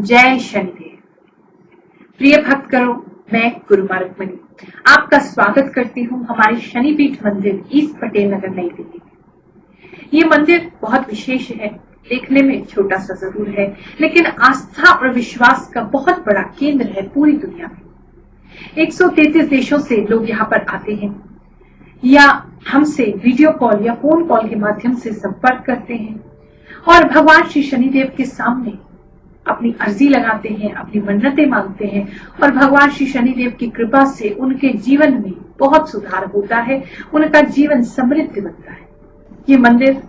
जय शनिदेव। प्रिय भक्त करो, मैं गुरुमा रुक्मिणी आपका स्वागत करती हूँ हमारे शनिपीठ मंदिर ईस्ट पटेल नगर नई दिल्ली में। ये मंदिर बहुत विशेष है, देखने में छोटा सा जरूर है, लेकिन आस्था और विश्वास का बहुत बड़ा केंद्र है पूरी दुनिया में। 133 देशों से लोग यहाँ पर आते हैं या हमसे वीडियो कॉल या फोन कॉल के माध्यम से संपर्क करते हैं और भगवान श्री शनिदेव के सामने अपनी अर्जी लगाते हैं, अपनी मन्नतें मांगते हैं और भगवान श्री शनिदेव की कृपा से उनके जीवन में बहुत सुधार होता है, उनका जीवन समृद्ध बनता है। ये मंदिर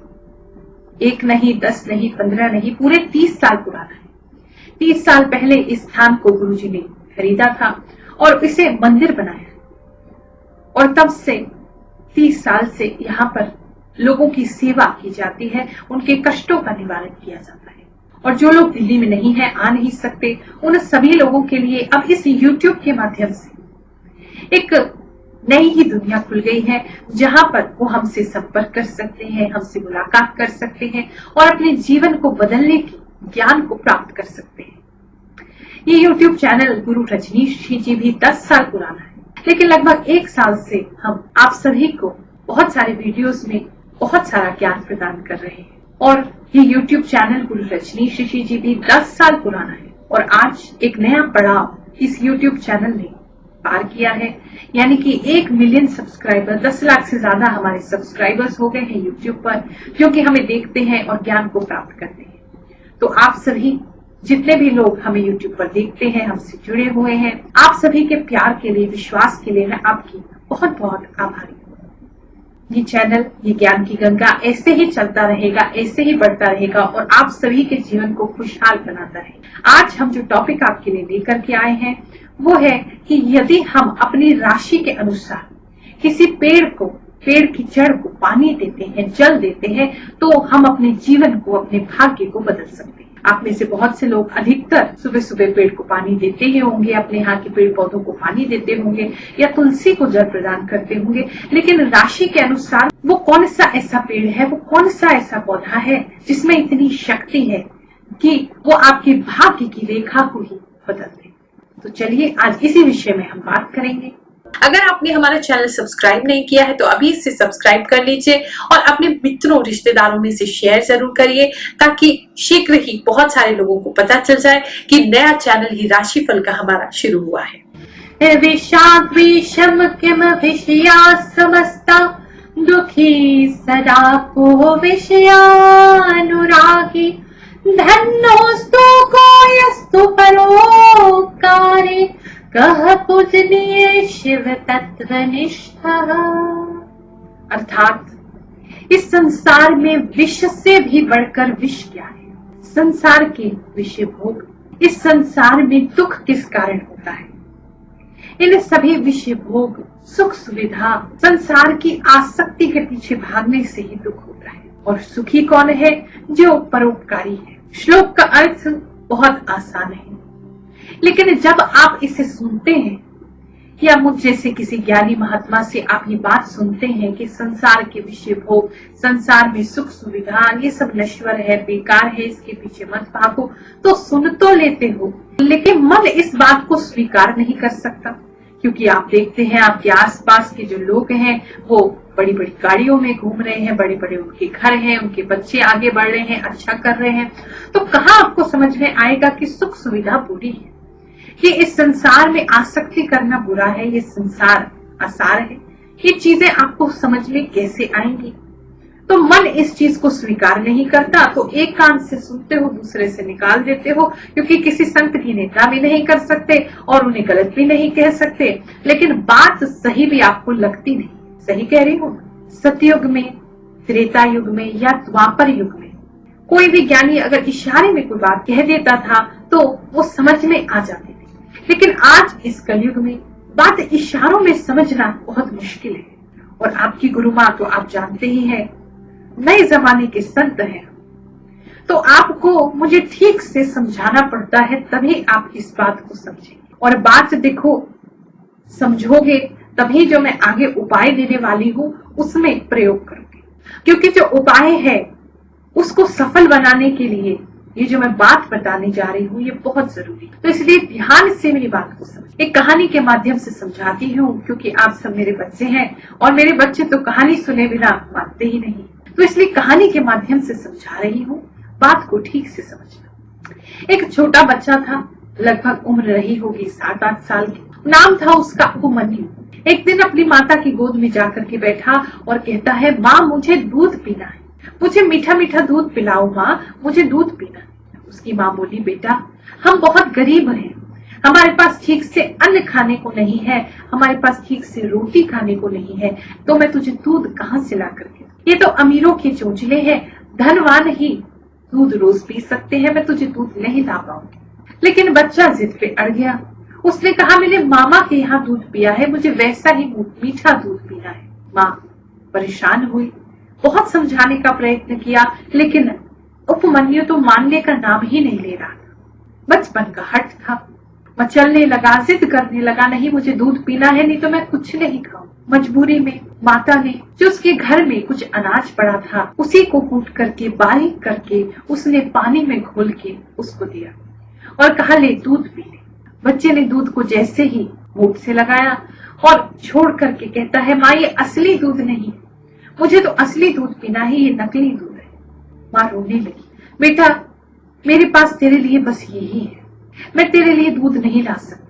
1 नहीं, 10 नहीं, 15 नहीं, पूरे 30 साल पुराना है। 30 साल पहले इस स्थान को गुरुजी ने खरीदा था और इसे मंदिर बनाया और तब से 30 साल से यहाँ पर लोगों की सेवा की जाती है, उनके कष्टों का निवारण किया जाता है। और जो लोग दिल्ली में नहीं है, आ नहीं सकते, उन सभी लोगों के लिए अब इस YouTube के माध्यम से एक नई ही दुनिया खुल गई है, जहां पर वो हमसे संपर्क कर सकते हैं, हमसे मुलाकात कर सकते हैं और अपने जीवन को बदलने के ज्ञान को प्राप्त कर सकते हैं। ये YouTube चैनल गुरु रजनीश जी भी 10 साल पुराना है, लेकिन लगभग 1 साल से हम आप सभी को बहुत सारे वीडियोस में बहुत सारा ज्ञान प्रदान कर रहे हैं। और ये YouTube चैनल गुरु रजनीश जी भी 10 साल पुराना है और आज एक नया पड़ाव इस YouTube चैनल ने पार किया है, यानी कि 1 मिलियन सब्सक्राइबर, 10 लाख से ज्यादा हमारे सब्सक्राइबर्स हो गए हैं YouTube पर, जो कि हमें देखते हैं और ज्ञान को प्राप्त करते हैं। तो आप सभी जितने भी लोग हमें YouTube पर देखते हैं, हमसे जुड़े हुए हैं, आप सभी के प्यार के लिए, विश्वास के लिए मैं आपकी बहुत बहुत आभारी हूँ। ये चैनल, ये ज्ञान की गंगा ऐसे ही चलता रहेगा, ऐसे ही बढ़ता रहेगा और आप सभी के जीवन को खुशहाल बनाता रहेगा। आज हम जो टॉपिक आपके लिए लेकर के आए हैं वो है कि यदि हम अपनी राशि के अनुसार किसी पेड़ की जड़ को पानी देते हैं, जल देते हैं, तो हम अपने जीवन को, अपने भाग्य को बदल सकते हैं। आप में से बहुत से लोग अधिकतर सुबह सुबह पेड़ को पानी देते ही होंगे, अपने यहाँ के पेड़ पौधों को पानी देते होंगे या तुलसी को जल प्रदान करते होंगे, लेकिन राशि के अनुसार वो कौन सा ऐसा पेड़ है, वो कौन सा ऐसा पौधा है जिसमें इतनी शक्ति है कि वो आपके भाग्य की रेखा को ही बदल दे। तो चलिए आज इसी विषय में हम बात करेंगे। अगर आपने हमारा चैनल सब्सक्राइब नहीं किया है तो अभी इसे सब्सक्राइब कर लीजिए और अपने मित्रों, रिश्तेदारों में से शेयर जरूर करिए, ताकि शीघ्र ही बहुत सारे लोगों को पता चल जाए कि नया चैनल ही राशिफल का हमारा शुरू हुआ है। विषाद्विषम किम विषया समस्ता दुखी सदा को विषयानुरागी धन्योस्तु कायस्तु परोपकारे कह पूजनीय शिव तत्वनिष्ठ। अर्थात इस संसार में विष से भी बढ़कर विष क्या है? संसार के विषय भोग। इस संसार में दुख किस कारण होता है? इन सभी विषय भोग, सुख सुविधा, संसार की आसक्ति के पीछे भागने से ही दुख होता है। और सुखी कौन है? जो परोपकारी है। श्लोक का अर्थ बहुत आसान है, लेकिन जब आप इसे सुनते हैं या मुझ जैसे किसी ज्ञानी महात्मा से आप ये बात सुनते हैं कि संसार के विषय भोग, संसार में सुख सुविधा, ये सब नश्वर है, बेकार है, इसके पीछे मत भागो, तो सुन तो लेते हो, लेकिन मन इस बात को स्वीकार नहीं कर सकता, क्योंकि आप देखते हैं आपके आसपास के जो लोग हैं वो बड़ी बड़ी गाड़ियों में घूम रहे हैं, बड़े बड़े उनके घर हैं, उनके बच्चे आगे बढ़ रहे हैं, अच्छा कर रहे हैं, तो कहाँ आपको समझ में आएगा कि सुख सुविधा बुरी है, कि इस संसार में आसक्ति करना बुरा है, ये संसार आसार है। ये चीजें आपको समझ में कैसे आएंगी? तो मन इस चीज को स्वीकार नहीं करता, तो एक कान से सुनते हो, दूसरे से निकाल देते हो, क्योंकि किसी संत की निंदा भी नहीं कर सकते और उन्हें गलत भी नहीं कह सकते, लेकिन बात सही भी आपको लगती नहीं। सही कह रही हूँ? सतयुग में, त्रेता युग में या द्वापर युग में कोई भी ज्ञानी अगर इशारे में कोई बात कह देता था तो वो समझ में आ जाती थी, लेकिन आज इस कलयुग में बात इशारों में समझना बहुत मुश्किल है। और आपकी गुरु माँ तो आप जानते ही हैं, नए जमाने के संत हैं, तो आपको मुझे ठीक से समझाना पड़ता है, तभी आप इस बात को समझेंगे। और बात देखो, समझोगे तभी जो मैं आगे उपाय देने वाली हूँ उसमें प्रयोग करोगे, क्योंकि जो उपाय है उसको सफल बनाने के लिए ये जो मैं बात बताने जा रही हूँ ये बहुत जरूरी है, तो इसलिए ध्यान से मेरी बात को समझ। एक कहानी के माध्यम से समझाती हूँ, क्योंकि आप सब मेरे बच्चे हैं और मेरे बच्चे तो कहानी सुने बिना मानते ही नहीं, तो इसलिए कहानी के माध्यम से समझा रही हूँ, बात को ठीक से समझना। एक छोटा बच्चा था, लगभग उम्र रही होगी 7-8 साल की। नाम था उसका उपमन्यु। एक दिन अपनी माता की गोद में जाकर के बैठा और कहता है, माँ मुझे दूध पीना है, मुझे मीठा मीठा दूध पिलाओ माँ, मुझे दूध पीना है। उसकी माँ बोली, बेटा हम बहुत गरीब हैं, हमारे पास ठीक से अन्न खाने को नहीं है, हमारे पास ठीक से रोटी खाने को नहीं है, तो मैं तुझे दूध कहाँ से ला करके? ये तो अमीरों के चोंचले हैं, धनवान ही दूध रोज पी सकते हैं, मैं तुझे दूध नहीं ला पाऊंगी। लेकिन बच्चा जिद पे अड़ गया। उसने कहा, मैंने मामा के यहाँ दूध पिया है, मुझे वैसा ही मीठा दूध पीना है। माँ परेशान हुई, बहुत समझाने का प्रयत्न किया, लेकिन उपमन्यु तो मानने का नाम ही नहीं ले रहा था। बचपन का हट था, मचलने लगा, जिद करने लगा, नहीं मुझे दूध पीना है, नहीं तो मैं कुछ नहीं खाऊं। मजबूरी में माता ने जो उसके घर में कुछ अनाज पड़ा था उसी को कूट करके बारीक करके उसने पानी में घोल के उसको दिया और कहा, ले दूध पी ले। बच्चे ने दूध को जैसे ही मुंह से लगाया और छोड़ करके कहता है, माँ ये असली दूध नहीं, मुझे तो असली दूध पीना है, ये नकली दूध है। माँ रोने लगी, बेटा मेरे पास तेरे लिए बस यही है, मैं तेरे लिए दूध नहीं ला सकती।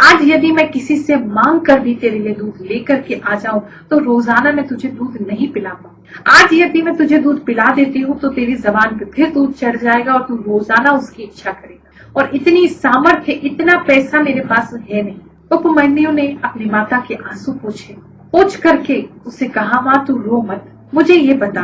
आज यदि मैं किसी से मांग कर भी तेरे लिए दूध लेकर के आ जाऊं तो रोजाना मैं तुझे दूध नहीं पिला पाऊं। आज यदि मैं तुझे दूध पिला देती हूँ तो तेरी जबान पे फिर दूध चढ़ जाएगा और तू रोजाना उसकी इच्छा करेगा, और इतनी सामर्थ्य, इतना पैसा मेरे पास है नहीं। उपमन्यु ने अपनी माता के आंसू पोंछ करके उसे कहा, माँ तू रो मत, मुझे ये बता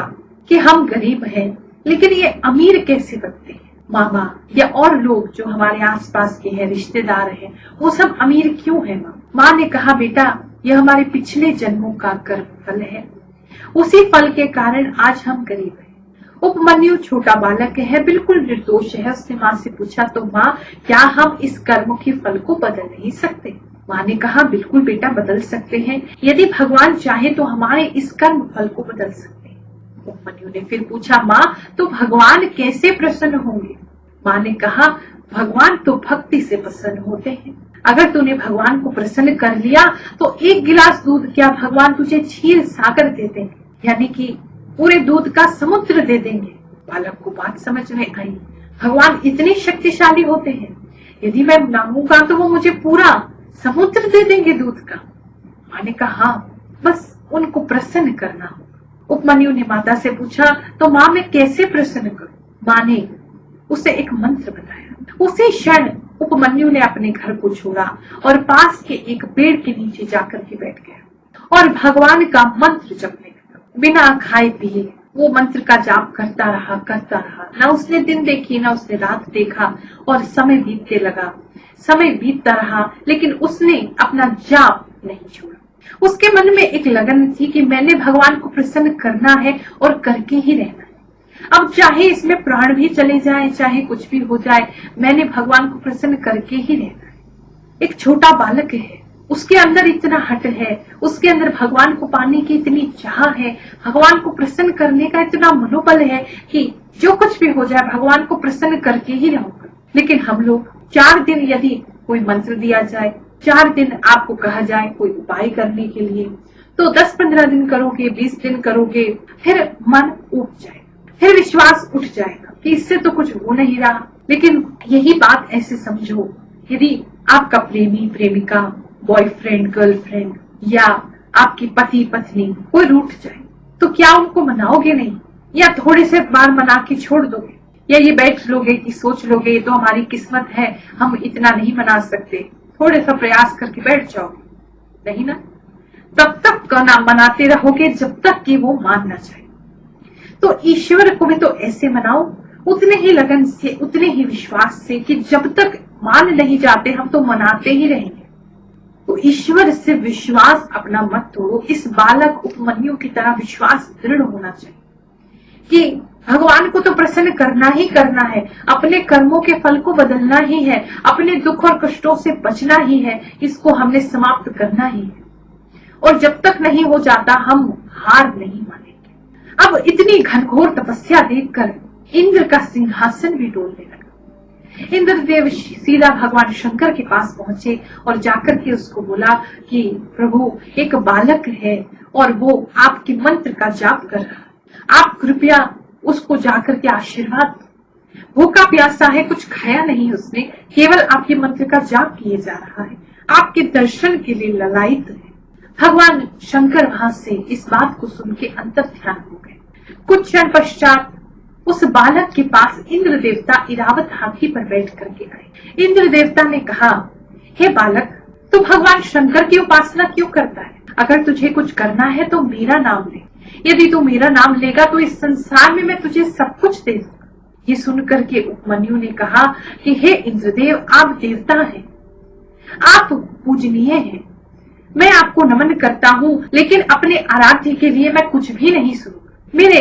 कि हम गरीब हैं लेकिन ये अमीर कैसे बनते हैं? मामा या और लोग जो हमारे आसपास के हैं, रिश्तेदार हैं, वो सब अमीर क्यों हैं? माँ ने कहा, बेटा यह हमारे पिछले जन्मों का कर्म फल है, उसी फल के कारण आज हम गरीब हैं। उपमन्यु छोटा बालक है, बिल्कुल निर्दोष है। उसने माँ से पूछा, तो माँ क्या हम इस कर्म के फल को बदल नहीं सकते? माँ ने कहा, बिल्कुल बेटा बदल सकते हैं, यदि भगवान चाहे तो हमारे इस कर्म फल को बदल सकते हैं। उपमन्यु ने फिर पूछा, माँ तो भगवान कैसे प्रसन्न होंगे? माँ ने कहा, भगवान तो भक्ति से प्रसन्न होते हैं। अगर तूने भगवान को प्रसन्न कर लिया तो एक गिलास दूध क्या भगवान तुझे क्षीर सागर दे देंगे, यानी कि पूरे दूध का समुद्र दे देंगे। बालक को बात समझ में आई, भगवान इतने शक्तिशाली होते हैं, यदि मैं मांगूंगा तो वो मुझे पूरा समुद्र दे देंगे दूध का। माँ ने कहा, हाँ बस उनको प्रसन्न करना होगा। उपमन्यु ने माता से पूछा, तो माँ मैं कैसे प्रसन्न करूं? माँ ने उसे एक मंत्र बताया। उसी क्षण उपमन्यु ने अपने घर को छोड़ा और पास के एक पेड़ के नीचे जाकर के बैठ गया और भगवान का मंत्र जपने लगा। बिना खाए पिए वो मंत्र का जाप करता रहा। ना उसने दिन देखी ना उसने रात देखा और समय बीतता रहा, लेकिन उसने अपना जाप नहीं छोड़ा। उसके मन में एक लगन थी कि मैंने भगवान को प्रसन्न करना है और करके ही रहना है। अब चाहे इसमें प्राण भी चले जाए, चाहे कुछ भी हो जाए, मैंने भगवान को प्रसन्न करके ही रहना है। एक छोटा बालक है, उसके अंदर इतना हट है, उसके अंदर भगवान को पाने की इतनी चाह है, भगवान को प्रसन्न करने का इतना मनोबल है कि जो कुछ भी हो जाए भगवान को प्रसन्न करके ही रहूंगा। लेकिन हम लोग 4 दिन यदि कोई मंत्र दिया जाए, 4 दिन आपको कहा जाए कोई उपाय करने के लिए, तो 10-15 दिन करोगे, 20 दिन करोगे, फिर मन उठ जाएगा, फिर विश्वास उठ जाएगा कि इससे तो कुछ हो नहीं रहा। लेकिन यही बात ऐसे समझो, यदि आपका प्रेमी प्रेमिका, बॉयफ्रेंड गर्लफ्रेंड या आपकी पति पत्नी कोई रूठ जाए तो क्या उनको मनाओगे नहीं, या थोड़े से बार मना के छोड़ दोगे, या ये बैठ लोगे कि सोच लोगे ये तो हमारी किस्मत है, हम इतना नहीं मना सकते, थोड़े सा प्रयास करके बैठ जाओगे? नहीं ना, तब तक ना मनाते रहोगे जब तक कि वो मानना चाहे। तो ईश्वर को भी तो ऐसे मनाओ, उतने ही लगन से, उतने ही विश्वास से कि जब तक मान नहीं जाते हम तो मनाते ही रहेंगे। तो ईश्वर से विश्वास अपना मत तोड़ो। इस बालक उपमन्यु की तरह विश्वास दृढ़ होना चाहिए कि भगवान को तो प्रसन्न करना ही करना है, अपने कर्मों के फल को बदलना ही है, अपने दुख और कष्टों से बचना ही है, इसको हमने समाप्त करना ही है। और जब तक नहीं हो जाता हम हार नहीं मानेंगे। अब इतनी घनघोर तपस्या देखकर इंद्र का सिंहासन भी डोलने लगा। इंद्रदेव सीधा भगवान शंकर के पास पहुंचे और जाकर के उसको बोला कि प्रभु, एक बालक है और वो आपके मंत्र का जाप कर रहा है, आप कृपया उसको जाकर के आशीर्वाद दो। भूखा प्यासा है, कुछ खाया नहीं उसने, केवल आपके मंत्र का जाप किए जा रहा है, आपके दर्शन के लिए ललायित है। भगवान शंकर वहां से इस बात को सुन के अंतर ध्यान हो गए। कुछ क्षण पश्चात उस बालक के पास इंद्र देवता इरावत हाथी पर बैठ करके आए। इंद्र देवता ने कहा, हे बालक, तू भगवान शंकर की उपासना क्यों करता है? अगर तुझे कुछ करना है तो मेरा नाम ले। यदि तू मेरा नाम लेगा तो इस संसार में मैं तुझे सब कुछ दे दूंगा। ये सुनकर के उपमन्यु ने कहा कि हे इंद्रदेव, आप देवता हैं, आप पूजनीय हैं, मैं आपको नमन करता हूँ, लेकिन अपने आराध्य के लिए मैं कुछ भी नहीं सुनूंगा। मेरे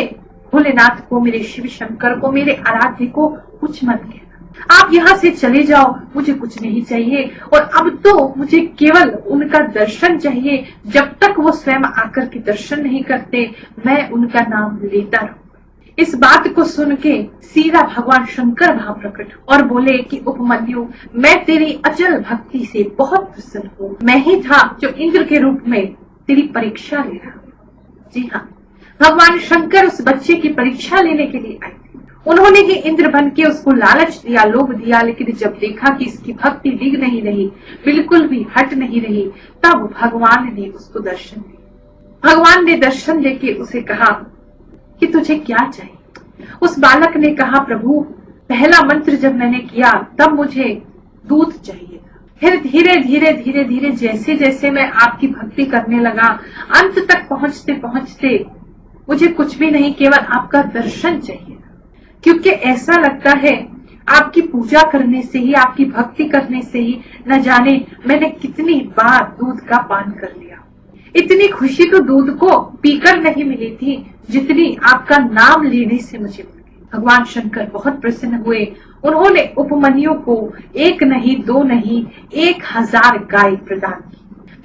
भोलेनाथ को, मेरे शिव शंकर को, मेरे आराध्य को कुछ मत कहना। आप यहाँ से चले जाओ, मुझे कुछ नहीं चाहिए। और अब तो मुझे केवल उनका दर्शन चाहिए। जब तक वो स्वयं आकर के दर्शन नहीं करते, मैं उनका नाम लेता रहूंगा। इस बात को सुन के सीधा भगवान शंकर वहां प्रकट और बोले कि उपमन्यु, मैं तेरी अचल भक्ति से बहुत प्रसन्न हूँ। मैं ही था जो इंद्र के रूप में तेरी परीक्षा ले रहा हूँ। जी हाँ, भगवान शंकर उस बच्चे की परीक्षा लेने के लिए आए थे। उन्होंने ही इंद्र बन के उसको लालच दिया, लोभ दिया, लेकिन जब देखा कि इसकी भक्ति दिग नहीं रही, बिल्कुल भी हट नहीं रही, तब भगवान ने उसको दर्शन दिया। भगवान ने दर्शन देके उसे कहा कि तुझे क्या चाहिए? उस बालक ने कहा, प्रभु, पहला मंत्र जब मैंने किया तब मुझे दूध चाहिए था। फिर धीरे धीरे धीरे धीरे जैसे जैसे मैं आपकी भक्ति करने लगा, अंत तक पहुंचते पहुंचते मुझे कुछ भी नहीं, केवल आपका दर्शन चाहिए था। क्योंकि ऐसा लगता है आपकी पूजा करने से ही, आपकी भक्ति करने से ही न जाने मैंने कितनी बार दूध का पान कर लिया। इतनी खुशी तो दूध को पीकर नहीं मिली थी जितनी आपका नाम लेने से मुझे मिली। भगवान शंकर बहुत प्रसन्न हुए। उन्होंने उपमन्यु को 1 नहीं 2 नहीं 1000 गाय प्रदान की।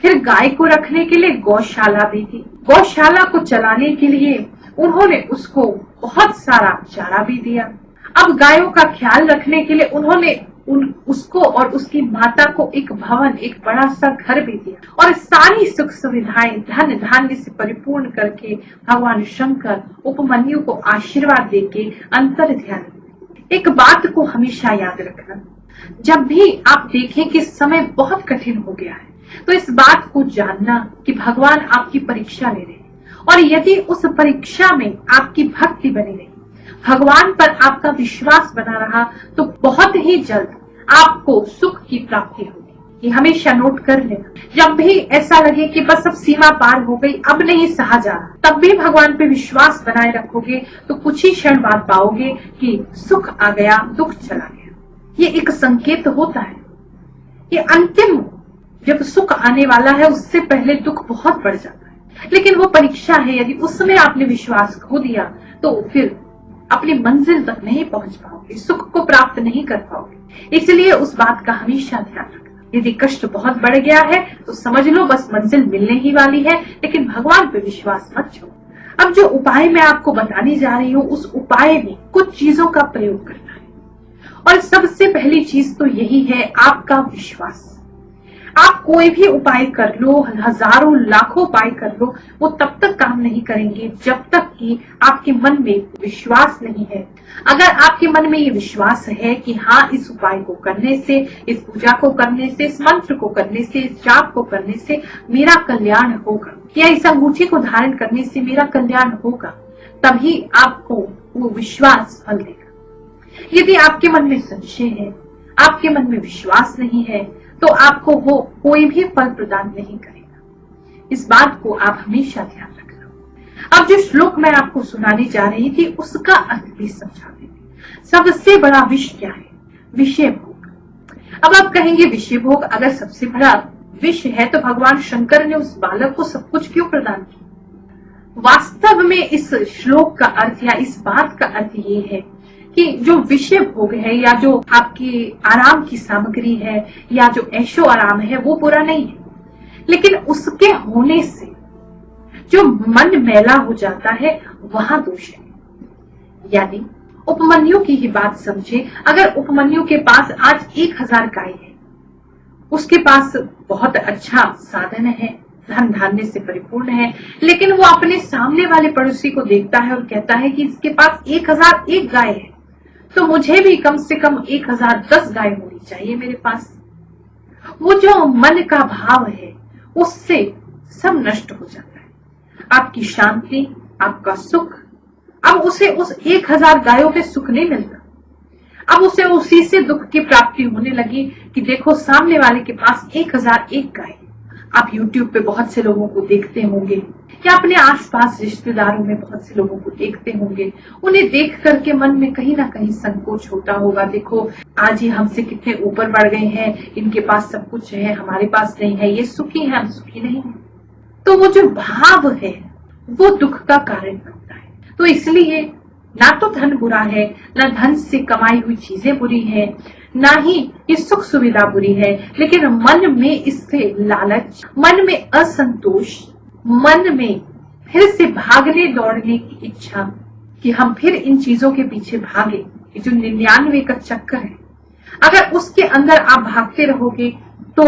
फिर गाय को रखने के लिए गौशाला भी दी। गौशाला को चलाने के लिए उन्होंने उसको बहुत सारा चारा भी दिया। अब गायों का ख्याल रखने के लिए उन्होंने उसको और उसकी माता को एक भवन, एक बड़ा सा घर भी दिया और सारी सुख सुविधाएं धन धान्य से परिपूर्ण करके भगवान शंकर उपमन्यु को आशीर्वाद देके अंतर ध्यान। एक बात को हमेशा याद रखना, जब भी आप देखें कि समय बहुत कठिन हो गया है, तो इस बात को जानना कि भगवान आपकी परीक्षा ले रहे हैं और यदि उस परीक्षा में आपकी भक्ति बनी रही, भगवान पर आपका विश्वास बना रहा, तो बहुत ही जल्द आपको सुख की प्राप्ति होगी। ये हमेशा नोट कर लेना। जब भी ऐसा लगे कि बस अब सीमा पार हो गई, अब नहीं सहा जा रहा, तब भी भगवान पे विश्वास बनाए रखोगे तो कुछ ही क्षण बाद पाओगे कि सुख आ गया, दुख चला गया। ये एक संकेत होता है। ये अंतिम जब सुख आने वाला है, उससे पहले दुख बहुत बढ़ जाता है, लेकिन वो परीक्षा है। यदि उसमें आपने विश्वास खो दिया तो फिर अपनी मंजिल तक नहीं पहुंच पाओगे, सुख को प्राप्त नहीं कर पाओगे। इसलिए उस बात का हमेशा ध्यान रखना। यदि कष्ट बहुत बढ़ गया है तो समझ लो बस मंजिल मिलने ही वाली है, लेकिन भगवान पे विश्वास मत छोड़ो। अब जो उपाय मैं आपको बताने जा रही हूँ, उस उपाय में कुछ चीजों का प्रयोग करना है और सबसे पहली चीज तो यही है आपका विश्वास। आप कोई भी उपाय कर लो, हजारों लाखों उपाय कर लो, वो तब तक काम नहीं करेंगे जब तक कि आपके मन में विश्वास नहीं है। अगर आपके मन में ये विश्वास है कि हाँ, इस उपाय को करने से, इस पूजा को करने से, इस मंत्र को करने से, इस जाप को करने से मेरा कल्याण होगा, या इस अंगूठी को धारण करने से मेरा कल्याण होगा, तभी आपको वो विश्वास फल देगा। यदि आपके मन में संशय है, आपके मन में विश्वास नहीं है, तो आपको वो कोई भी फल प्रदान नहीं करेगा। इस बात को आप हमेशा ध्यान रखना। अब जो श्लोक मैं आपको सुनाने जा रही थी, उसका अर्थ भी समझा देती। सबसे बड़ा विष क्या है? विषय भोग। अब आप कहेंगे विषय भोग अगर सबसे बड़ा विष है तो भगवान शंकर ने उस बालक को सब कुछ क्यों प्रदान किया? वास्तव में इस श्लोक का अर्थ या इस बात का अर्थ ये है कि जो विषय भोग है या जो आपकी आराम की सामग्री है या जो ऐशो आराम है, वो बुरा नहीं है, लेकिन उसके होने से जो मन मैला हो जाता है, वहां दोष है। यानी उपमन्यु की ही बात समझे। अगर उपमन्यु के पास आज 1000 गाय है, उसके पास बहुत अच्छा साधन है, धन धान्य से परिपूर्ण है, लेकिन वो अपने सामने वाले पड़ोसी को देखता है और कहता है कि इसके पास 1001 गाय है, तो मुझे भी कम से कम 1010 गाय होनी चाहिए मेरे पास। वो जो मन का भाव है उससे सब नष्ट हो जाता है। आपकी शांति, आपका सुख, अब उसे उस 1000 गायों पे सुख नहीं मिलता। अब उसे उसी से दुख की प्राप्ति होने लगी कि देखो सामने वाले के पास 1001 गाय। आप YouTube पे बहुत से लोगों को देखते होंगे या अपने आसपास रिश्तेदारों में बहुत से लोगों को देखते होंगे, उन्हें देख करके मन में कहीं ना कहीं संकोच होता होगा। देखो आज ही हमसे कितने ऊपर बढ़ गए हैं, इनके पास सब कुछ है, हमारे पास नहीं है, ये सुखी है, हम सुखी नहीं है। तो वो जो भाव है वो दुख का कारण बनता है। तो इसलिए ना तो धन बुरा है, ना धन से कमाई हुई चीजें बुरी है, ना ही ये सुख सुविधा बुरी है, लेकिन मन में इससे लालच, मन में असंतोष, मन में फिर से भागने दौड़ने की इच्छा कि हम फिर इन चीजों के पीछे भागे, ये जो 99 का चक्कर है, अगर उसके अंदर आप भागते रहोगे तो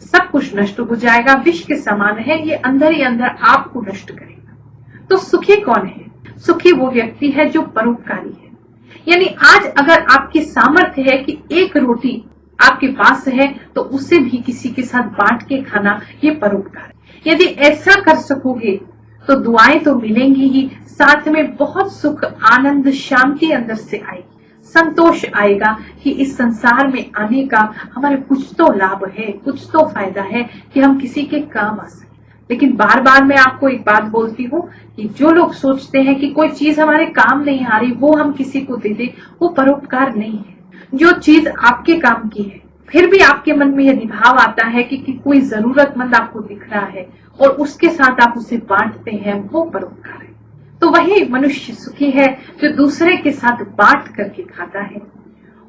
सब कुछ नष्ट हो जाएगा। विष के समान है, ये अंदर ही अंदर आपको नष्ट करेगा। तो सुखी कौन है? सुखी वो व्यक्ति है जो परोपकारी है। यानी आज अगर आपकी सामर्थ्य है कि एक रोटी आपके पास है तो उसे भी किसी के साथ बांट के खाना, ये परोपकार है। यदि ऐसा कर सकोगे तो दुआएं तो मिलेंगी ही, साथ में बहुत सुख, आनंद, शांति अंदर से आएगी, संतोष आएगा कि इस संसार में आने का हमारे कुछ तो लाभ है, कुछ तो फायदा है कि हम किसी के काम आ सके। लेकिन बार बार मैं आपको एक बात बोलती हूँ कि जो लोग सोचते हैं कि कोई चीज हमारे काम नहीं आ रही, वो हम किसी को दे दे, वो परोपकार नहीं है। जो चीज आपके काम की है, फिर भी आपके मन में यदि भाव आता है कि कोई जरूरतमंद आपको दिख रहा है और उसके साथ आप उसे बांटते हैं, वो परोपकार है। तो वही मनुष्य सुखी है जो दूसरे के साथ बांट करके खाता है।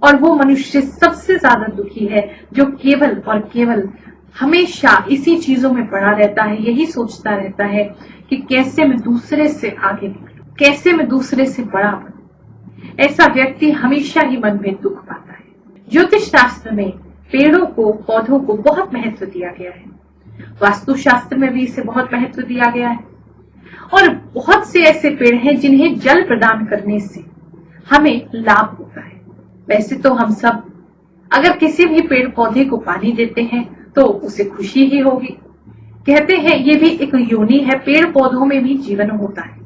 और वो मनुष्य सबसे ज्यादा दुखी है जो केवल और केवल हमेशा इसी चीजों में पड़ा रहता है, यही सोचता रहता है कि कैसे मैं दूसरे से आगे निकलूं, कैसे मैं दूसरे से बड़ा बनूं। ऐसा व्यक्ति हमेशा ही मन में दुख पाता है। ज्योतिष शास्त्र में पेड़ों को, पौधों को बहुत महत्व दिया गया है। वास्तु शास्त्र में भी इसे बहुत महत्व दिया गया है। और बहुत से ऐसे पेड़ हैं जिन्हें जल प्रदान करने से हमें लाभ होता है। वैसे तो हम सब अगर किसी भी पेड़ पौधे को पानी देते हैं तो उसे खुशी ही होगी। कहते हैं ये भी एक योनि है, पेड़ पौधों में भी जीवन होता है।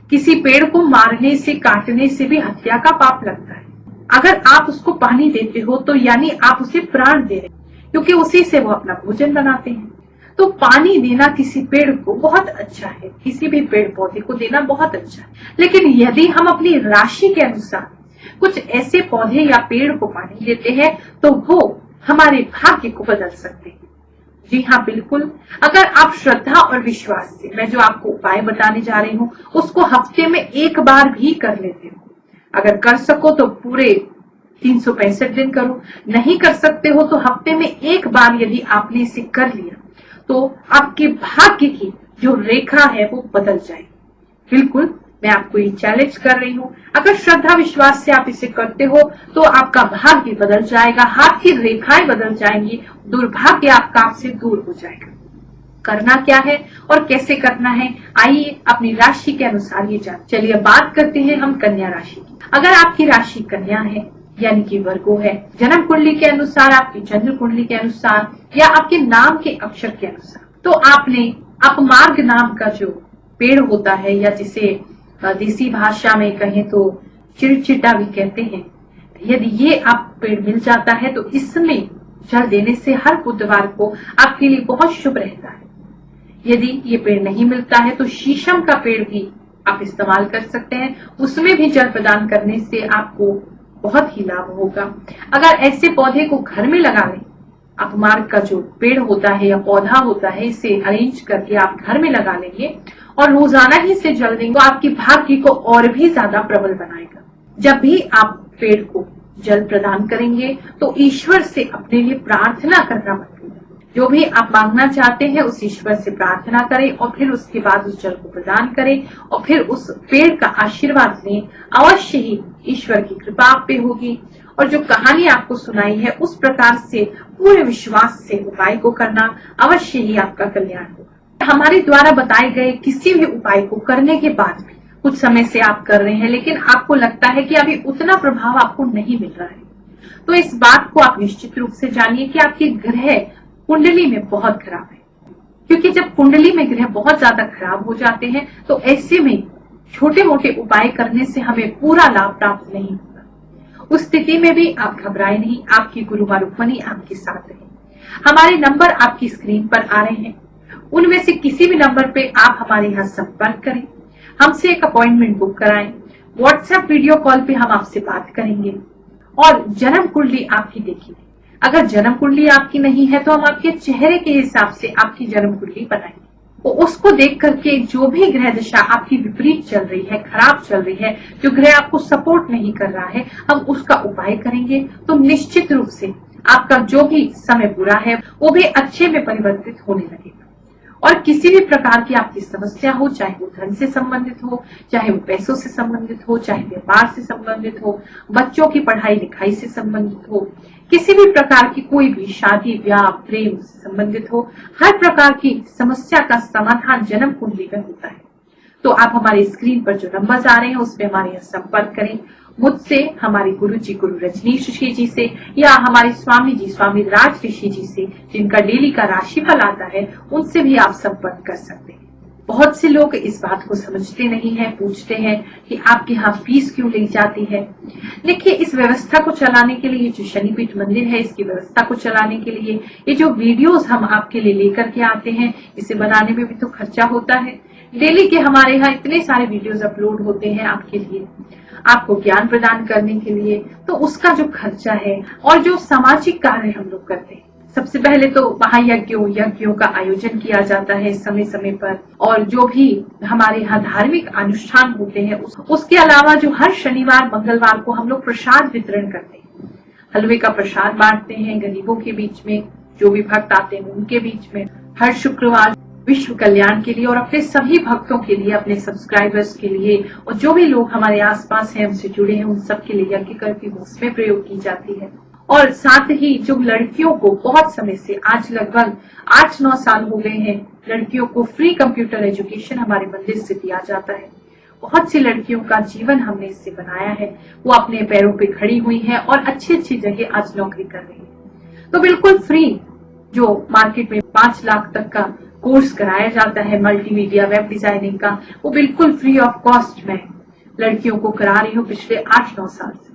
किसी पेड़ को मारने से, काटने से भी हत्या का पाप लगता है। अगर आप उसको पानी देते हो तो यानी आप उसे प्राण दे रहे हैं, क्योंकि उसी से वो अपना भोजन बनाते हैं। तो पानी देना किसी पेड़ को बहुत अच्छा है, किसी भी पेड़ पौधे को देना बहुत अच्छा है। लेकिन यदि हम अपनी राशि के अनुसार कुछ ऐसे पौधे या पेड़ को पानी देते हैं तो वो हमारे भाग्य को बदल सकते हैं। जी हाँ, बिल्कुल। अगर आप श्रद्धा और विश्वास से मैं जो आपको उपाय बताने जा रही हूँ उसको हफ्ते में एक बार भी कर लेते हो, अगर कर सको तो पूरे 365 दिन करो, नहीं कर सकते हो तो हफ्ते में एक बार यदि आपने इसे कर लिया तो आपके भाग्य की जो रेखा है वो बदल जाएगी। बिल्कुल, मैं आपको ये चैलेंज कर रही हूँ। अगर श्रद्धा विश्वास से आप इसे करते हो तो आपका भाग्य बदल जाएगा, हाथ की रेखाएं बदल जाएंगी, दुर्भाग्य आपका आपसे दूर हो जाएगा। करना क्या है और कैसे करना है, आइए अपनी राशि के अनुसार ये जान। चलिए बात करते हैं हम कन्या राशि की। अगर आपकी राशि कन्या है यानी कि वर्गो है, जन्म कुंडली के अनुसार, आपकी जन्म कुंडली के अनुसार या आपके नाम के अक्षर के अनुसार, तो आपने अपमार्ग नाम का जो पेड़ होता है या जिसे देसी भाषा में कहें तो चिड़चिटा भी कहते हैं, यदि ये आप पेड़ मिल जाता है तो इसमें जल देने से हर बुधवार को आपके लिए बहुत शुभ रहता है। यदि ये पेड़ नहीं मिलता है तो शीशम का पेड़ भी आप इस्तेमाल कर सकते हैं, उसमें भी जल प्रदान करने से आपको बहुत ही लाभ होगा। अगर ऐसे पौधे को घर में लगा लें, अपमार्ग का जो पेड़ होता है या पौधा होता है, इसे अरेंज करके आप घर में लगा लेंगे और रोजाना ही इसे जल देंगे, तो आपकी भाग्य को और भी ज्यादा प्रबल बनाएगा। जब भी आप पेड़ को जल प्रदान करेंगे तो ईश्वर से अपने लिए प्रार्थना करना मत भूलिए। जो भी आप मांगना चाहते हैं उस ईश्वर से प्रार्थना करें और फिर उसके बाद उस जल को प्रदान करें और फिर उस पेड़ का आशीर्वाद लें। अवश्य ही ईश्वर की कृपा आप पे होगी। और जो कहानी आपको सुनाई है उस प्रकार से पूरे विश्वास से उपाय को करना, अवश्य ही आपका कल्याण होगा। हमारे द्वारा बताए गए किसी भी उपाय को करने के बाद भी कुछ समय से आप कर रहे हैं लेकिन आपको लगता है कि अभी उतना प्रभाव आपको नहीं मिल रहा है, तो इस बात को आप निश्चित रूप से जानिए कि आपके ग्रह कुंडली में बहुत खराब है। क्योंकि जब कुंडली में ग्रह बहुत ज्यादा खराब हो जाते हैं तो ऐसे में छोटे मोटे उपाय करने से हमें पूरा लाभ प्राप्त नहीं होगा। उस स्थिति में भी आप घबराए नहीं, आपकी गुरु मां रुक्मणी आपके साथ रहे। हमारे नंबर आपकी स्क्रीन पर आ रहे हैं, उनमें से किसी भी नंबर पे आप हमारे यहाँ संपर्क करें, हमसे एक अपॉइंटमेंट बुक कराएं। व्हाट्सएप वीडियो कॉल पे हम आपसे बात करेंगे और जन्म कुंडली आपकी देखिए। अगर जन्म कुंडली आपकी नहीं है तो हम आपके चेहरे के हिसाब से आपकी जन्म कुंडली बनाएंगे। तो उसको देख करके जो भी ग्रह दशा आपकी विपरीत चल रही है, खराब चल रही है, जो ग्रह आपको सपोर्ट नहीं कर रहा है, हम उसका उपाय करेंगे। तो निश्चित रूप से आपका जो भी समय बुरा है वो भी अच्छे में परिवर्तित होने लगेगा। और किसी भी प्रकार की आपकी समस्या हो, चाहे वो धन से संबंधित हो, चाहे वो पैसों से संबंधित हो, चाहे व्यापार से संबंधित हो, बच्चों की पढ़ाई लिखाई से संबंधित हो, किसी भी प्रकार की कोई भी शादी ब्याह प्रेम से संबंधित हो, हर प्रकार की समस्या का समाधान जन्म कुंडली में होता है। तो आप हमारी स्क्रीन पर जो नंबर्स आ रहे हैं उसमें हमारे यहाँ संपर्क करें। मुझसे, हमारे गुरु जी गुरु रजनीश ऋषि जी से या हमारे स्वामी जी स्वामी राज ऋषि जी से जिनका डेली का राशिफल आता है, उनसे भी आप संपर्क कर सकते हैं। बहुत से लोग इस बात को समझते नहीं है, पूछते हैं कि आपके यहाँ फीस क्यों ली जाती है। देखिए, इस व्यवस्था को चलाने के लिए जो शनिपीठ मंदिर है, इसकी व्यवस्था को चलाने के लिए ये जो वीडियोस हम आपके लिए लेकर के आते हैं, इसे बनाने में भी तो खर्चा होता है। डेली के हमारे यहाँ इतने सारे वीडियोस अपलोड होते हैं आपके लिए, आपको ज्ञान प्रदान करने के लिए, तो उसका जो खर्चा है और जो सामाजिक कार्य हम लोग करते हैं, सबसे पहले तो यज्ञों का आयोजन किया जाता है समय समय पर, और जो भी हमारे यहाँ धार्मिक अनुष्ठान होते हैं उसके अलावा जो हर शनिवार मंगलवार को हम लोग प्रसाद वितरण करते हैं, हलवे का प्रसाद बांटते हैं गरीबों के बीच में, जो भी भक्त आते हैं उनके बीच में। हर शुक्रवार विश्व कल्याण के लिए और अपने सभी भक्तों के लिए, अपने सब्सक्राइबर्स के लिए और जो भी लोग हमारे आसपास हैं हमसे जुड़े हैं, उन सब के लिए यज्ञ करके उसमें प्रयोग की जाती है। और साथ ही जो लड़कियों को बहुत समय से, आज लगभग 8-9 साल हो गए हैं, लड़कियों को फ्री कंप्यूटर एजुकेशन हमारे मंदिर से दिया जाता है। बहुत सी लड़कियों का जीवन हमने इससे बनाया है, वो अपने पैरों पे खड़ी हुई है और अच्छी अच्छी जगह आज नौकरी कर रही है। तो बिल्कुल फ्री, जो मार्केट में 5 लाख तक का कोर्स कराया जाता है मल्टीमीडिया वेब डिजाइनिंग का, वो बिल्कुल फ्री ऑफ कॉस्ट में लड़कियों को करा रही हूँ पिछले 8-9 साल से।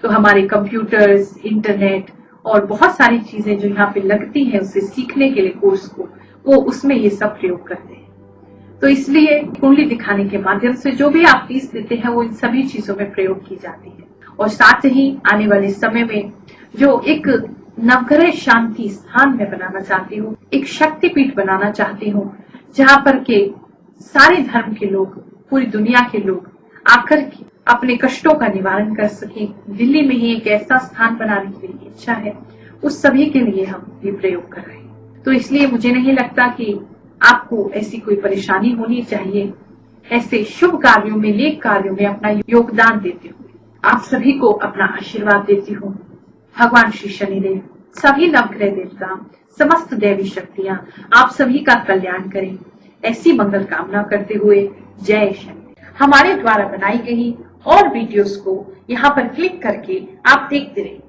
तो हमारे कंप्यूटर्स, इंटरनेट और बहुत सारी चीजें जो यहाँ पे लगती हैं उसे सीखने के लिए कोर्स को, वो उसमें ये सब प्रयोग करते हैं। तो इसलिए कुंडली दिखाने के माध्यम से जो भी आप फीस देते हैं वो इन सभी चीजों में प्रयोग की जाती है। और साथ ही आने वाले समय में जो एक नवग्रह शांति स्थान में बनाना चाहती हूँ, एक शक्तिपीठ बनाना चाहती हूँ, जहाँ पर के सारे धर्म के लोग, पूरी दुनिया के लोग आकर के अपने कष्टों का निवारण कर सके। दिल्ली में ही एक ऐसा स्थान बनाने की मेरी इच्छा है, उस सभी के लिए हम ये प्रयोग कर रहे हैं। तो इसलिए मुझे नहीं लगता कि आपको ऐसी कोई परेशानी होनी चाहिए। ऐसे शुभ कार्यों में, नेक कार्यों में अपना योगदान देते हुए आप सभी को अपना आशीर्वाद देती हूँ। भगवान श्री शनिदेव, सभी नवग्रह देवता, समस्त दैवी शक्तियां आप सभी का कल्याण करें, ऐसी मंगल कामना करते हुए जय शनि। हमारे द्वारा बनाई गई और वीडियोस को यहाँ पर क्लिक करके आप देखते रहिए।